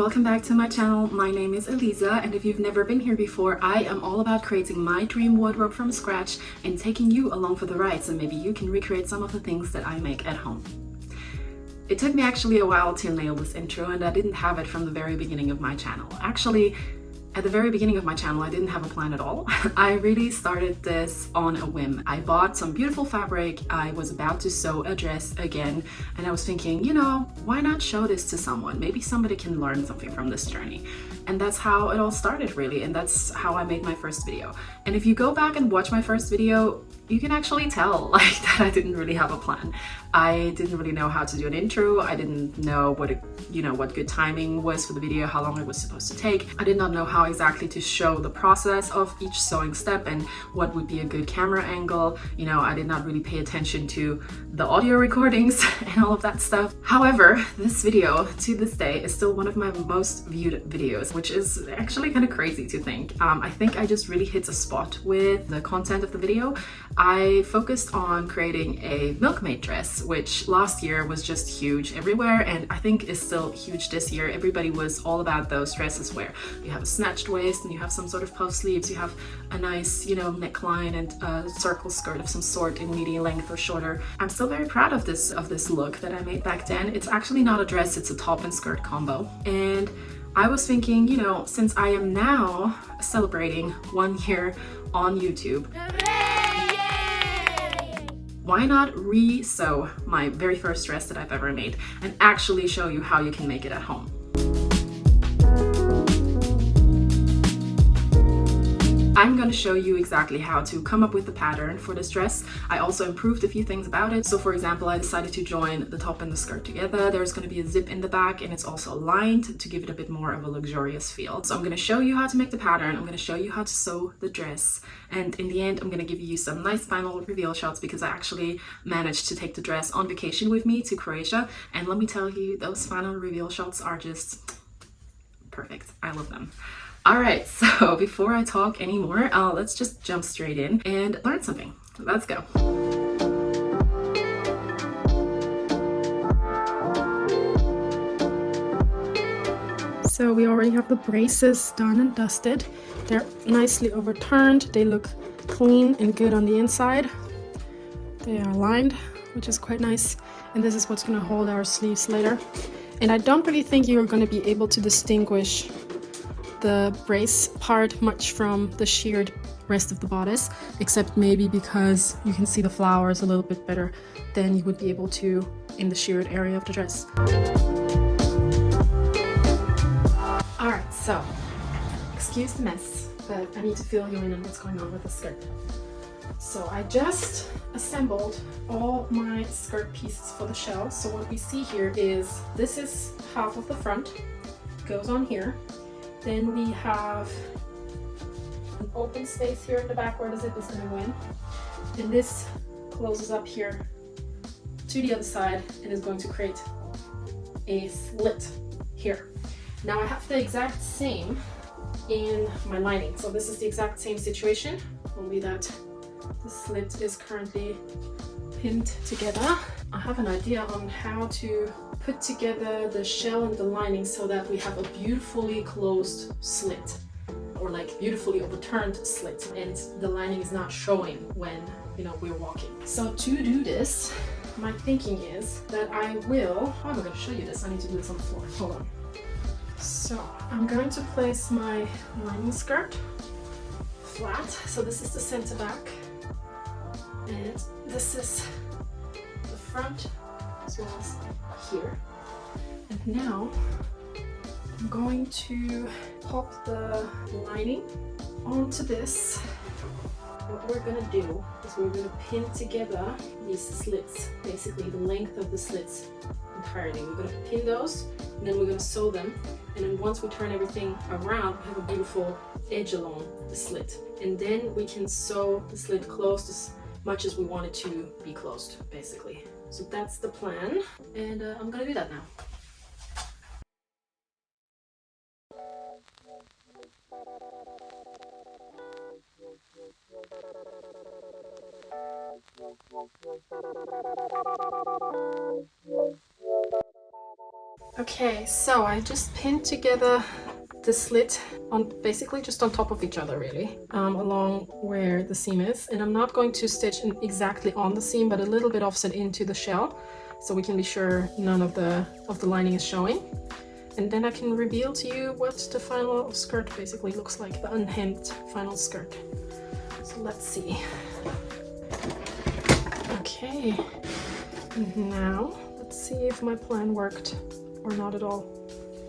welcome back to my channel. My name is Eliza, and if you've never been here before, I am all about creating my dream wardrobe from scratch and taking you along for the ride so maybe you can recreate some of the things that I make at home. It took me actually a while to nail this intro, and I didn't have it from the very beginning of my channel. Actually, at the very beginning of my channel, I didn't have a plan at all. I really started this on a whim. I bought some beautiful fabric. I was about to sew a dress again, and I was thinking, you know, why not show this to someone? Maybe somebody can learn something from this journey. And that's how it all started, really, and that's how I made my first video. And if you go back and watch my first video, you can actually tell that I didn't really have a plan. I didn't really know how to do an intro. I didn't know what good timing was for the video, how long it was supposed to take. I did not know how exactly to show the process of each sewing step and what would be a good camera angle. You know, I did not really pay attention to the audio recordings and all of that stuff. However, this video to this day is still one of my most viewed videos, which is actually kind of crazy to think. I think I just really hit a spot with the content of the video. I focused on creating a Milkmaid dress, which last year was just huge everywhere, and I think is still huge this year. Everybody was all about those dresses where you have a snatched waist and you have some sort of puff sleeves, you have a nice, neckline and a circle skirt of some sort in medium length or shorter. I'm still very proud of this look that I made back then. It's actually not a dress, it's a top and skirt combo. And I was thinking, since I am now celebrating 1 year on YouTube, why not re-sew my very first dress that I've ever made and actually show you how you can make it at home. I'm going to show you exactly how to come up with the pattern for this dress. I also improved a few things about it. So for example, I decided to join the top and the skirt together. There's going to be a zip in the back and it's also lined to give it a bit more of a luxurious feel. So I'm going to show you how to make the pattern. I'm going to show you how to sew the dress. And in the end, I'm going to give you some nice final reveal shots because I actually managed to take the dress on vacation with me to Croatia. And let me tell you, those final reveal shots are just perfect. I love them. Alright, so before I talk anymore, let's just jump straight in and learn something. Let's go. So we already have the braces done and dusted. They're nicely overturned. They look clean and good on the inside. They are lined, which is quite nice. And this is what's going to hold our sleeves later. And I don't really think you're going to be able to distinguish the brace part much from the sheared rest of the bodice, except maybe because you can see the flowers a little bit better than you would be able to in the sheared area of the dress. Alright, so excuse the mess, but I need to fill you in on what's going on with the skirt. So I just assembled all my skirt pieces for the shell. So what we see here is this is half of the front, goes on here. Then we have an open space here in the back where the zip is going to go in. And this closes up here to the other side and is going to create a slit here. Now I have the exact same in my lining. So this is the exact same situation, only that the slit is currently pinned together. I have an idea on how to put together the shell and the lining so that we have a beautifully closed slit, or like beautifully overturned slit, and the lining is not showing when we're walking. So to do this, my thinking is that I will, I'm going to show you this. I need to do this on the floor. Hold on. So I'm going to place my lining skirt flat. So this is the center back, and this is the front as well as here. And now I'm going to pop the lining onto this. What we're going to do is we're going to pin together these slits, basically the length of the slits entirely. We're going to pin those and then we're going to sew them, and then once we turn everything around, we have a beautiful edge along the slit, and then we can sew the slit closed as much as we want it to be closed, basically. So that's the plan, and I'm gonna do that now. Okay, so I just pinned together the slit on basically just on top of each other, really, along where the seam is, and I'm not going to stitch exactly on the seam, but a little bit offset into the shell, so we can be sure none of the lining is showing. And then I can reveal to you what the final skirt basically looks like, the unhemmed final skirt. So let's see. Okay, and now let's see if my plan worked or not at all.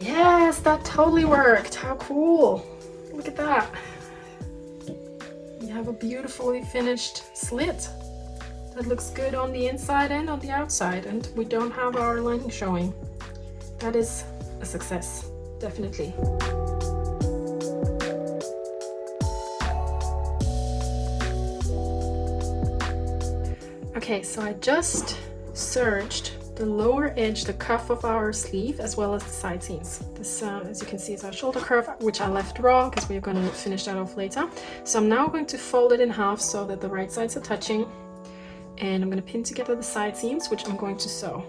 Yes, that totally worked. How cool. Look at that. We have a beautifully finished slit that looks good on the inside and on the outside, and we don't have our lining showing. That is a success, definitely. Okay, so I just serged the lower edge, the cuff of our sleeve, as well as the side seams. This, as you can see, is our shoulder curve, which I left raw because we're going to finish that off later. So I'm now going to fold it in half so that the right sides are touching, and I'm going to pin together the side seams, which I'm going to sew.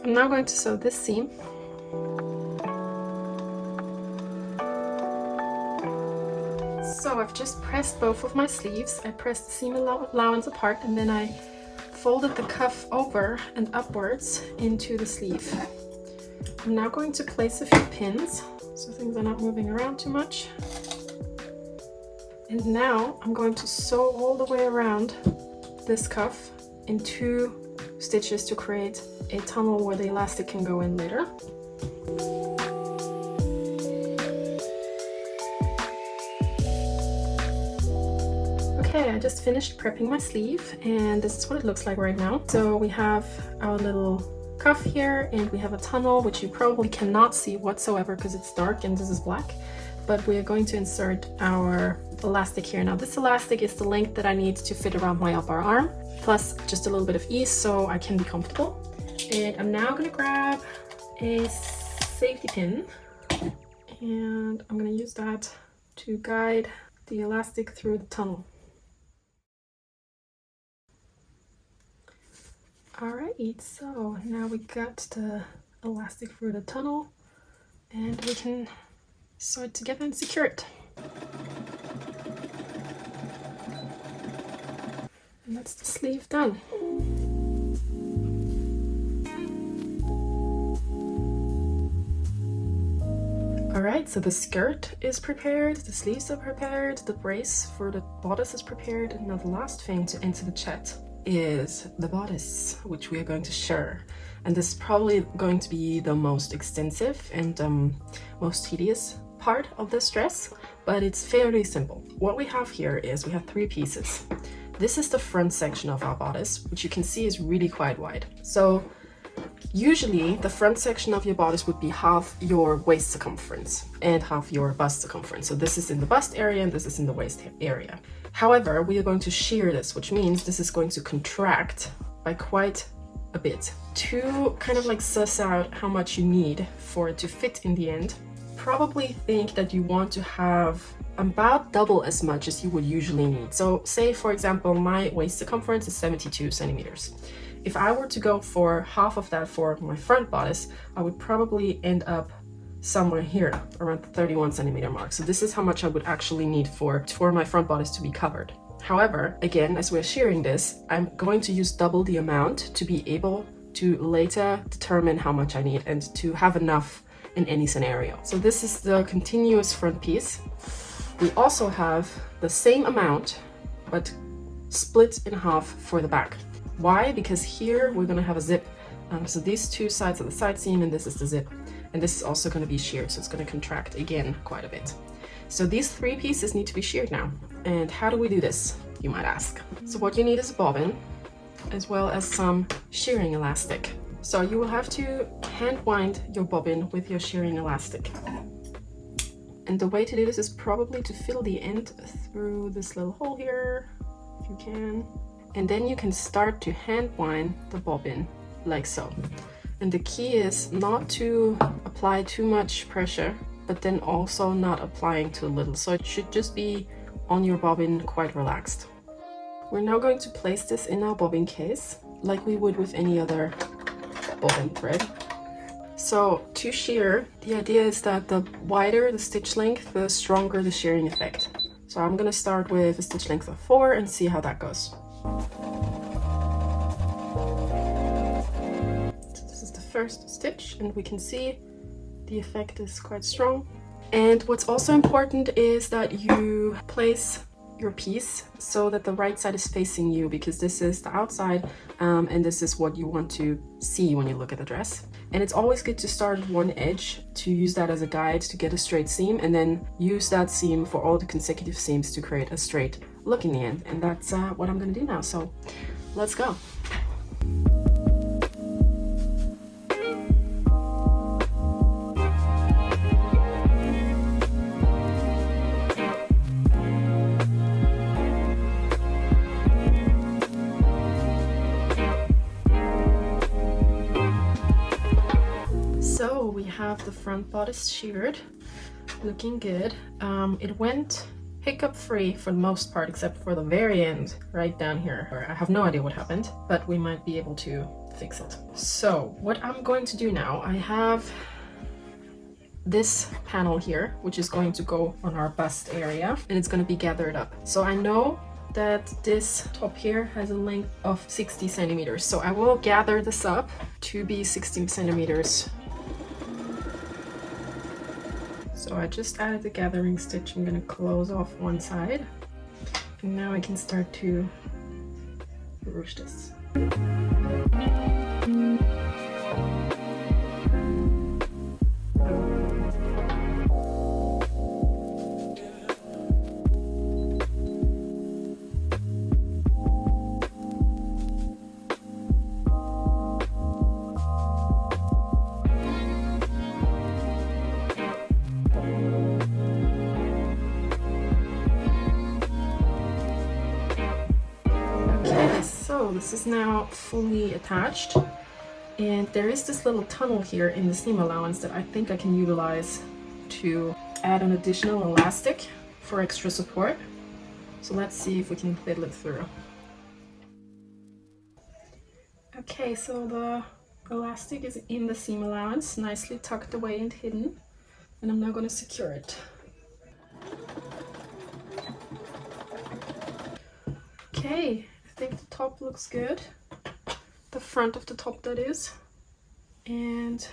I'm now going to sew this seam. So I've just pressed both of my sleeves. I pressed the seam allowance apart, and then I folded the cuff over and upwards into the sleeve. I'm now going to place a few pins so things are not moving around too much. And now I'm going to sew all the way around this cuff in 2 stitches to create a tunnel where the elastic can go in later. Okay, I just finished prepping my sleeve, and this is what it looks like right now. So we have our little cuff here, and we have a tunnel, which you probably cannot see whatsoever because it's dark and this is black. But we are going to insert our elastic here. Now this elastic is the length that I need to fit around my upper arm, plus just a little bit of ease so I can be comfortable. And I'm now going to grab a safety pin, and I'm going to use that to guide the elastic through the tunnel. Alright, so now we got the elastic through the tunnel, and we can sew it together and secure it. And that's the sleeve done. Alright, so the skirt is prepared, the sleeves are prepared, the brace for the bodice is prepared, and now the last thing to enter the chat is the bodice, which we are going to shirr. And this is probably going to be the most extensive and most tedious part of this dress, but it's fairly simple. What we have here is we have 3 pieces. This is the front section of our bodice, which you can see is really quite wide. So usually the front section of your bodice would be half your waist circumference and half your bust circumference. So this is in the bust area and this is in the waist area. However, we are going to shear this, which means this is going to contract by quite a bit to kind of like suss out how much you need for it to fit in the end. Probably think that you want to have about double as much as you would usually need. So say, for example, my waist circumference is 72 centimeters. If I were to go for half of that for my front bodice, I would probably end up somewhere here around the 31 centimeter mark. So this is how much I would actually need for my front bodice to be covered. However, again, as we're shearing this, I'm going to use double the amount to be able to later determine how much I need and to have enough in any scenario. So this is the continuous front piece. We also have the same amount, but split in half for the back. Why? Because here we're going to have a zip. So these 2 sides are the side seam, and this is the zip. And this is also going to be sheared, so it's going to contract again quite a bit. So these 3 pieces need to be sheared now. And how do we do this, you might ask? So what you need is a bobbin, as well as some shearing elastic. So you will have to hand wind your bobbin with your shearing elastic. And the way to do this is probably to fill the end through this little hole here, if you can. And then you can start to hand wind the bobbin like so. And the key is not to apply too much pressure, but then also not applying too little. So it should just be on your bobbin quite relaxed. We're now going to place this in our bobbin case, like we would with any other bobbin thread. So to shear, the idea is that the wider the stitch length, the stronger the shearing effect. So I'm gonna start with a stitch length of 4 and see how that goes. So this is the first stitch, and we can see the effect is quite strong. And what's also important is that you place your piece so that the right side is facing you, because this is the outside and this is what you want to see when you look at the dress. And it's always good to start at one edge to use that as a guide to get a straight seam, and then use that seam for all the consecutive seams to create a straight look in the end. And that's what I'm gonna do now, so let's go. So we have the front bodice sheared, looking good. It went hiccup free for the most part, except for the very end right down here. I have no idea what happened, but we might be able to fix it. So what I'm going to do now, I have this panel here, which is going to go on our bust area, and it's going to be gathered up. So I know that this top here has a length of 60 centimeters. So I will gather this up to be 60 centimeters. So I just added the gathering stitch. I'm going to close off one side, and now I can start to ruche this. So this is now fully attached, and there is this little tunnel here in the seam allowance that I think I can utilize to add an additional elastic for extra support. So let's see if we can fiddle it through. Okay, so the elastic is in the seam allowance, nicely tucked away and hidden, and I'm now going to secure it. Okay. I think the top looks good, the front of the top that is, and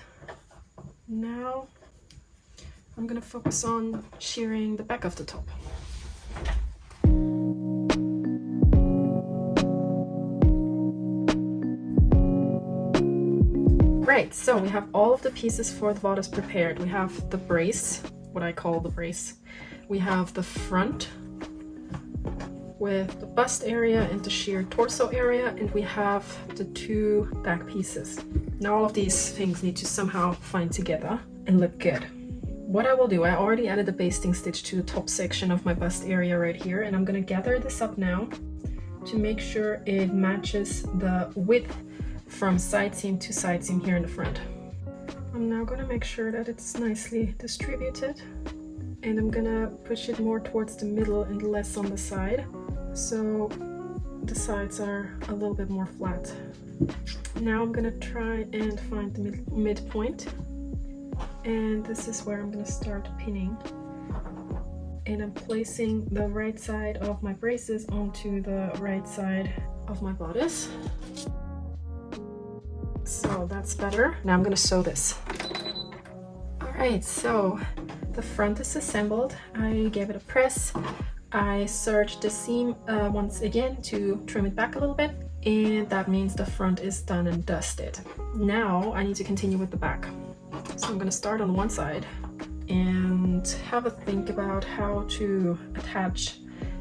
now I'm gonna focus on shearing the back of the top. Great, so we have all of the pieces for the bodice prepared. We have the brace, what I call the brace. We have the front with the bust area and the sheared torso area, and we have the 2 back pieces. Now all of these things need to somehow find together and look good. What I will do, I already added a basting stitch to the top section of my bust area right here, and I'm going to gather this up now to make sure it matches the width from side seam to side seam here in the front. I'm now going to make sure that it's nicely distributed, and I'm gonna push it more towards the middle and less on the side, so the sides are a little bit more flat. Now I'm gonna try and find the midpoint, and this is where I'm gonna start pinning. And I'm placing the right side of my braces onto the right side of my bodice. So that's better. Now I'm gonna sew this. Alright, so the front is assembled. I gave it a press. I serged the seam once again to trim it back a little bit, and that means the front is done and dusted. Now I need to continue with the back. So I'm gonna start on one side and have a think about how to attach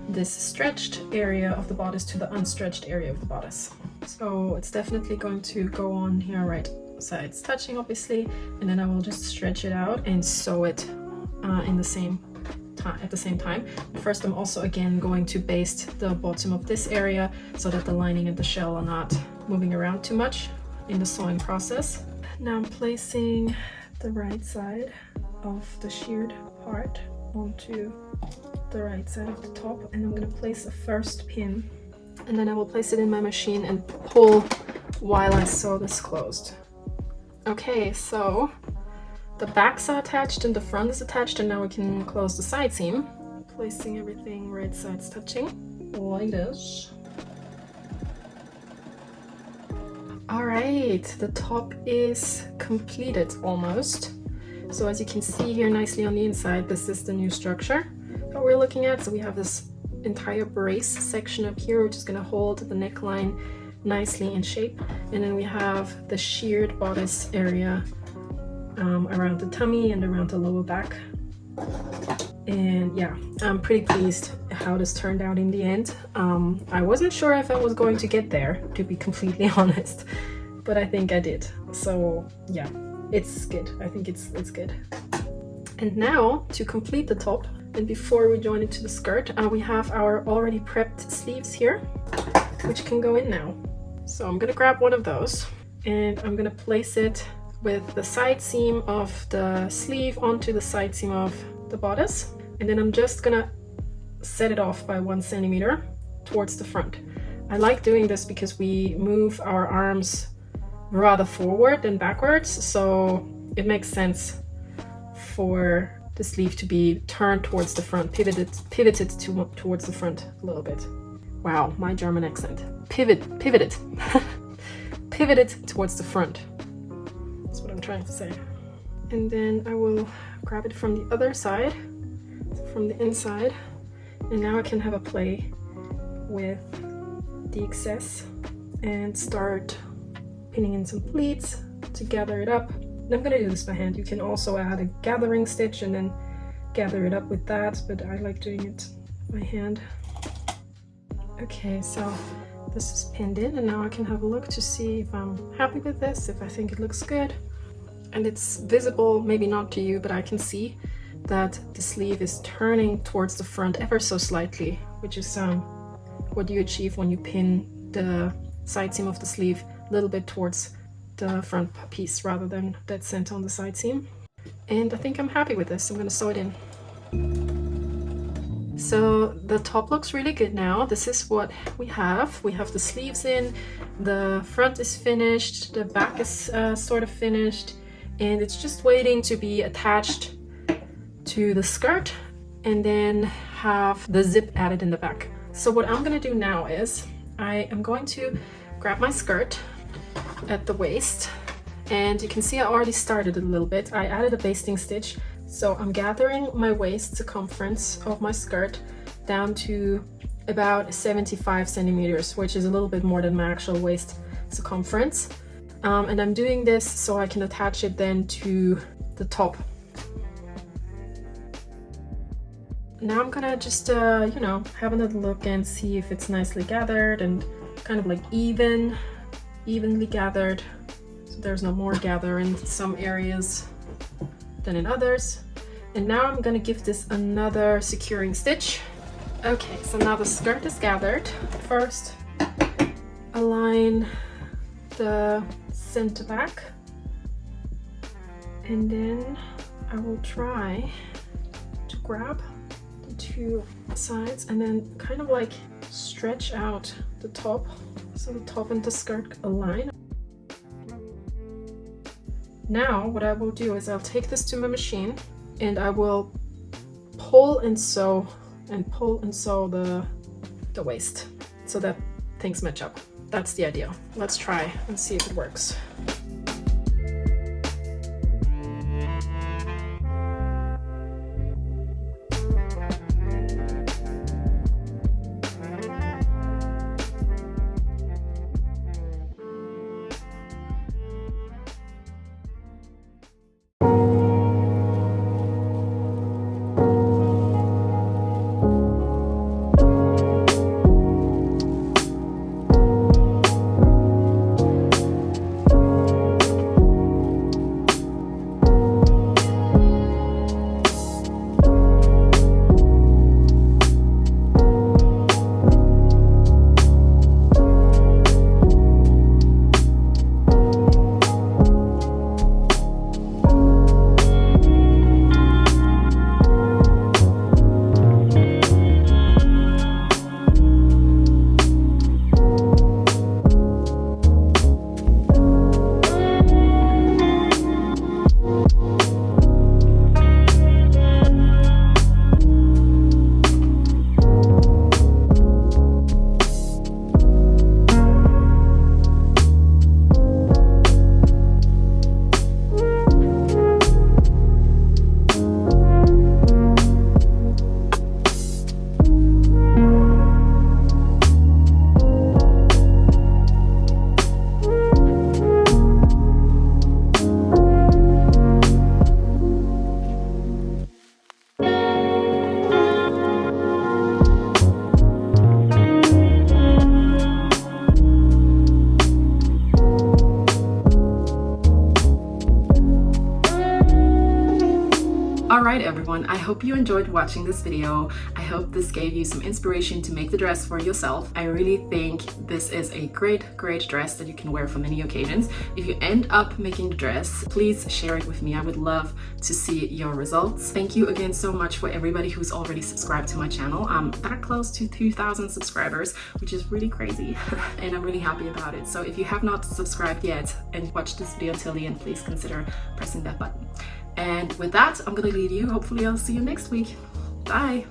this stretched area of the bodice to the unstretched area of the bodice. So it's definitely going to go on here, right sides touching obviously, and then I will just stretch it out and sew it in the same time at the same time. First, I'm also again going to baste the bottom of this area so that the lining and the shell are not moving around too much in the sewing process. Now I'm placing the right side of the sheared part onto the right side of the top, and I'm going to place a first pin And then I will place it in my machine and pull while I sew this closed. Okay, so the backs are attached and the front is attached, and now we can close the side seam. Placing everything right sides touching, like this. All right, the top is completed almost. So as you can see here nicely on the inside, this is the new structure that we're looking at. So we have this entire brace section up here, which is going to hold the neckline nicely in shape. And then we have the sheared bodice area around the tummy and around the lower back. And yeah, I'm pretty pleased how this turned out in the end. I wasn't sure if I was going to get there, to be completely honest, but I think I did. So yeah, it's good. I think it's good. And now to complete the top, and before we join it to the skirt, we have our already prepped sleeves here, which can go in now. So I'm gonna grab one of those and I'm gonna place it with the side seam of the sleeve onto the side seam of the bodice. And then I'm just gonna set it off by 1 centimeter towards the front. I like doing this because we move our arms rather forward than backwards, so it makes sense for the sleeve to be turned towards the front, pivoted towards the front a little bit. Wow, my German accent. Pivoted. Pivoted towards the front. That's what I'm trying to say. And then I will grab it from the other side, so from the inside, and now I can have a play with the excess and start pinning in some pleats to gather it up. And I'm gonna do this by hand. You can also add a gathering stitch and then gather it up with that, but I like doing it by hand. Okay, so this is pinned in, and now I can have a look to see if I'm happy with this, if I think it looks good. And it's visible, maybe not to you, but I can see that the sleeve is turning towards the front ever so slightly, which is what you achieve when you pin the side seam of the sleeve a little bit towards the front piece rather than dead center on the side seam. And I think I'm happy with this. I'm going to sew it in. So the top looks really good now. This is what we have. We have the sleeves in, the front is finished, the back is sort of finished, and it's just waiting to be attached to the skirt and then have the zip added in the back. So what I'm going to do now is I am going to grab my skirt at the waist, and you can see I already started a little bit. I added a basting stitch, so I'm gathering my waist circumference of my skirt down to about 75 centimeters, which is a little bit more than my actual waist circumference. And I'm doing this so I can attach it then to the top. Now I'm gonna just you know, have another look and see if it's nicely gathered and kind of like evenly gathered, so there's no more gather in some areas than in others. And now I'm gonna give this another securing stitch. Okay, so now the skirt is gathered. First, align the center back, and then I will try to grab the two sides and then kind of like stretch out the top, so the top and the skirt align. Now what I will do is I'll take this to my machine and I will pull and sew the waist so that things match up. That's the idea. Let's try and see if it works. Alright everyone, I hope you enjoyed watching this video. I hope this gave you some inspiration to make the dress for yourself. I really think this is a great dress that you can wear for many occasions. If you end up making the dress, please share it with me. I would love to see your results. Thank you again so much for everybody who's already subscribed to my channel. I'm that close to 2,000 subscribers, which is really crazy and I'm really happy about it. So if you have not subscribed yet and watched this video until the end, please consider pressing that button. And with that, I'm gonna leave you. Hopefully I'll see you next week. Bye.